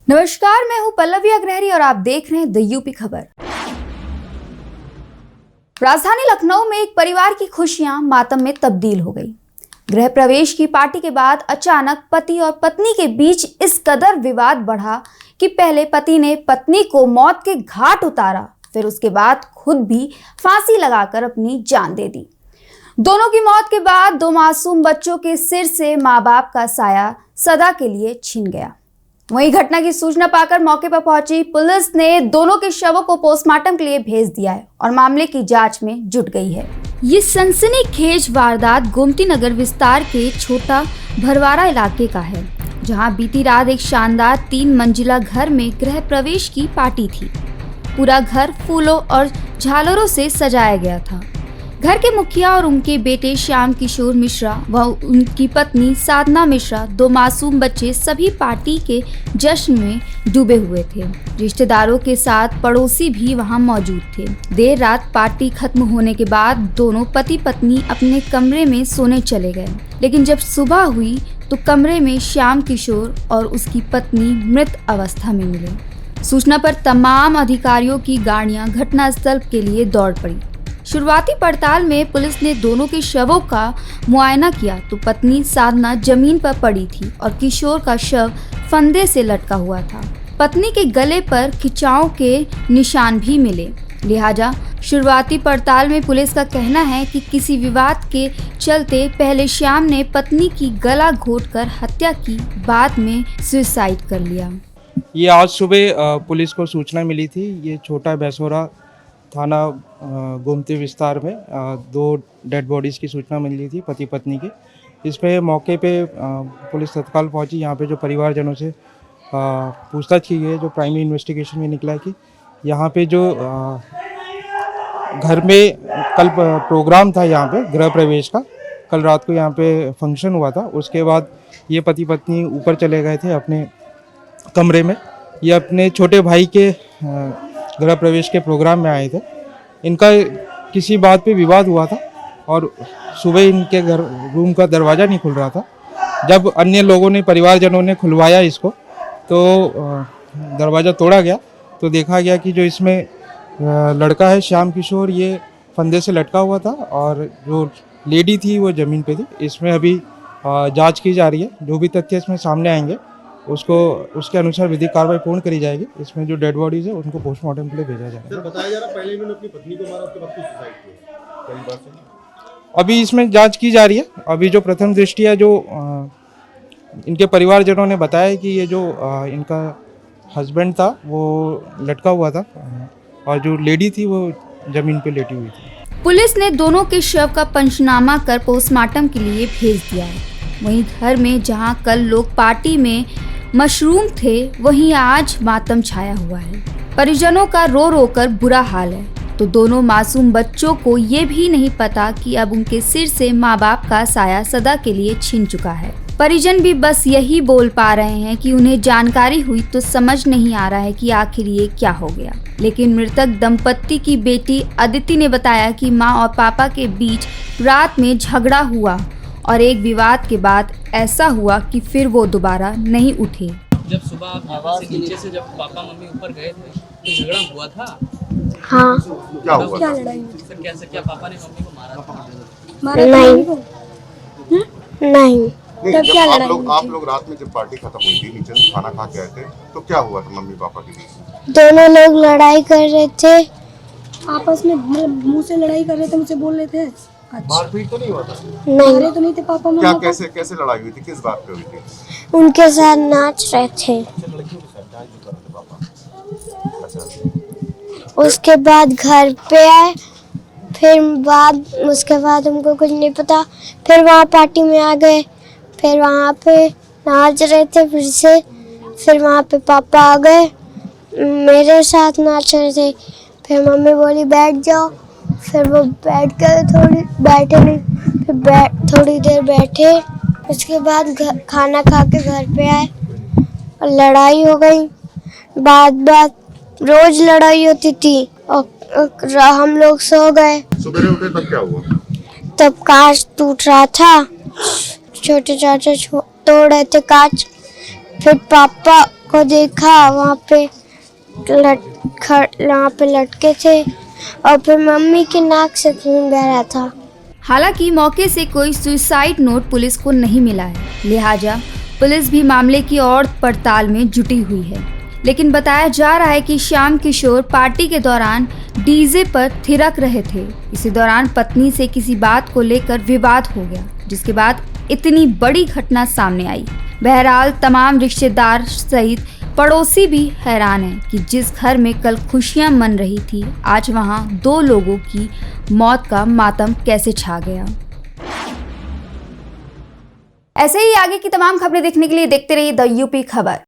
नमस्कार, मैं हूं पल्लवी अग्रहरी और आप देख रहे हैं द यूपी खबर। राजधानी लखनऊ में एक परिवार की खुशियां मातम में तब्दील हो गई। गृह प्रवेश की पार्टी के बाद अचानक पति और पत्नी के बीच इस कदर विवाद बढ़ा कि पहले पति ने पत्नी को मौत के घाट उतारा, फिर उसके बाद खुद भी फांसी लगाकर अपनी जान दे दी। दोनों की मौत के बाद दो मासूम बच्चों के सिर से माँ बाप का साया सदा के लिए छिन गया। वहीं घटना की सूचना पाकर मौके पर पहुंची पुलिस ने दोनों के शवों को पोस्टमार्टम के लिए भेज दिया है और मामले की जांच में जुट गई है। ये सनसनीखेज वारदात गोमती नगर विस्तार के छोटा भरवारा इलाके का है, जहां बीती रात एक शानदार 3 मंजिला घर में गृह प्रवेश की पार्टी थी। पूरा घर फूलों और झालरों से सजाया गया था। घर के मुखिया और उनके बेटे श्याम किशोर मिश्रा व उनकी पत्नी साधना मिश्रा, 2 मासूम बच्चे सभी पार्टी के जश्न में डूबे हुए थे। रिश्तेदारों के साथ पड़ोसी भी वहां मौजूद थे। देर रात पार्टी खत्म होने के बाद दोनों पति पत्नी अपने कमरे में सोने चले गए, लेकिन जब सुबह हुई तो कमरे में श्याम किशोर और उसकी पत्नी मृत अवस्था में मिले। सूचना पर तमाम अधिकारियों की गाड़ियां घटनास्थल के लिए दौड़ पड़ी। शुरुआती पड़ताल में पुलिस ने दोनों के शवों का मुआयना किया तो पत्नी साधना जमीन पर पड़ी थी और किशोर का शव फंदे से लटका हुआ था। पत्नी के गले पर खिंचाव के निशान भी मिले। लिहाजा शुरुआती पड़ताल में पुलिस का कहना है कि किसी विवाद के चलते पहले श्याम ने पत्नी की गला घोंटकर हत्या की, बाद में सुसाइड कर लिया। ये आज सुबह पुलिस को सूचना मिली थी। ये छोटा भैंसोरा थाना गोमती विस्तार में 2 डेड बॉडीज़ की सूचना मिली थी, पति पत्नी की। इसमें मौके पे पुलिस तत्काल पहुंची। यहाँ पे जो परिवारजनों से पूछताछ की गई, जो प्राइमरी इन्वेस्टिगेशन में निकला कि यहाँ पे जो घर में कल प्रोग्राम था, यहाँ पे गृह प्रवेश का, कल रात को यहाँ पे फंक्शन हुआ था। उसके बाद ये पति पत्नी ऊपर चले गए थे अपने कमरे में। ये अपने छोटे भाई के गृह प्रवेश के प्रोग्राम में आए थे। इनका किसी बात पे विवाद हुआ था और सुबह इनके घर रूम का दरवाज़ा नहीं खुल रहा था। जब अन्य लोगों ने, परिवारजनों ने खुलवाया इसको, तो दरवाज़ा तोड़ा गया तो देखा गया कि जो इसमें लड़का है श्याम किशोर, ये फंदे से लटका हुआ था और जो लेडी थी वो ज़मीन पे थी। इसमें अभी जांच की जा रही है। जो भी तथ्य इसमें सामने आएंगे उसके अनुसार विधिक कार्रवाई पूर्ण करी जाएगी। इसमें जो डेड बॉडीज है उनको पोस्टमार्टम के लिए भेजा जाएगा। सर, बताया जा रहा है पहले इन्होंने अपनी पत्नी को मारा, उसके बाद फिर सुसाइड किया, पहली बार से। अभी इसमें जांच की जा रही है। अभी जो प्रथम दृष्टया जो इनके परिवारजनों ने बताया कि ये जो इनका हस्बैंड था वो लटका हुआ था और जो लेडी थी वो जमीन पे लेटी हुई थी। पुलिस ने दोनों के शव का पंचनामा कर पोस्टमार्टम के लिए भेज दिया है। वहीं घर में जहां कल लोग पार्टी में मशरूम थे, वहीं आज मातम छाया हुआ है। परिजनों का रो रो कर बुरा हाल है। तो दोनों मासूम बच्चों को ये भी नहीं पता कि अब उनके सिर से माँ बाप का साया सदा के लिए छिन चुका है। परिजन भी बस यही बोल पा रहे हैं कि उन्हें जानकारी हुई तो समझ नहीं आ रहा है कि आखिर ये क्या हो गया। लेकिन मृतक दंपत्ति की बेटी अदिति ने बताया कि माँ और पापा के बीच रात में झगड़ा हुआ और एक विवाद के बाद ऐसा हुआ कि फिर वो दोबारा नहीं उठे। जब सुबह आप नीचे से जब पापा मम्मी ऊपर गए थे तो झगड़ा हुआ था? हाँ। क्या हुआ? क्या लड़ाई हुई? सर कैसे, क्या पापा ने मम्मी को मारा था? नहीं। नहीं, तब क्या लड़ाई हुई आप लोग रात में जब पार्टी खत्म हुई थी, नीचे से खाना खा के आए थे, तो क्या हुआ था मम्मी पापा के बीच? दोनों लोग लड़ाई कर रहे थे, आपस में मुंह से लड़ाई कर रहे थे, मुझसे बोल रहे थे। अच्छा, मारपीट तो नहीं हुआ था? नहीं। तो नहीं थे पापा क्या, मम्मा? कैसे लड़ाई हुई थी, किस बात पे हुई थी? उनके साथ नाच रहे थे। उसके बाद घर पे आए, उसके बाद हमको कुछ नहीं पता। फिर वहाँ पार्टी में आ गए, फिर वहाँ पे नाच रहे थे फिर वहाँ पे पापा आ गए, मेरे साथ नाच रहे थे। फिर मम्मी बोली बैठ जाओ, फिर वो बैठ कर थोड़ी देर बैठे। उसके बाद खाना खा के घर पे आए और लड़ाई हो गई। बात रोज लड़ाई होती थी और हम लोग सो गए। सुबह उठे तब क्या हुआ? तब कांच टूट रहा था, छोटे चाचा तोड़ रहे थे कांच। फिर पापा को देखा वहाँ पे लटके थे और फिर मम्मी की नाक से खून बह रहा था। हालांकि मौके से कोई सुसाइड नोट पुलिस को नहीं मिला है, लिहाजा पुलिस भी मामले की और पड़ताल में जुटी हुई है। लेकिन बताया जा रहा है कि श्याम किशोर पार्टी के दौरान डीजे पर थिरक रहे थे। इसी दौरान पत्नी से किसी बात को लेकर विवाद हो गया, जिसके बाद इतनी बड़ी घटना सामने आई। बहरहाल तमाम रिश्तेदार सहित पड़ोसी भी हैरान हैं कि जिस घर में कल खुशियां मन रही थी, आज वहां 2 लोगों की मौत का मातम कैसे छा गया। ऐसे ही आगे की तमाम खबरें देखने के लिए देखते रहिए द यूपी खबर।